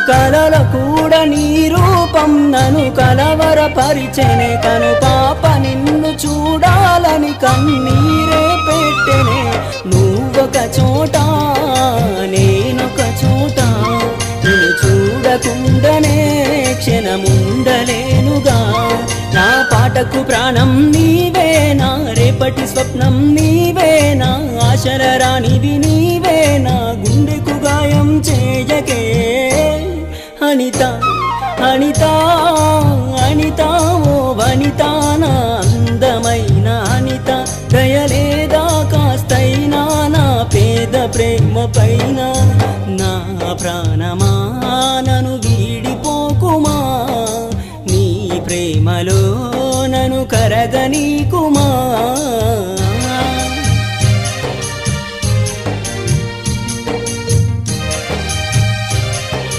కలల కూడా నీ రూపం నన్ను కలవరపరిచెనే కను పాప నిన్ను చూడాలని కన్నీరే పెట్టెనే నువ్వొక చోట నేనొక చోట నిన్ను చూడకుండానే క్షణముండలేనుగా నా పాటకు ప్రాణం నీవేనా రేపటి స్వప్నం నీవేనా ఆశల రానివి నీవేనా గుండెకు గాయం చేయకే అనిత అనిత అనిత ఓ వనిత నా అందమైన అనిత దయలేదా కాస్తైనా నా పేద ప్రేమ పైన నా ప్రాణమా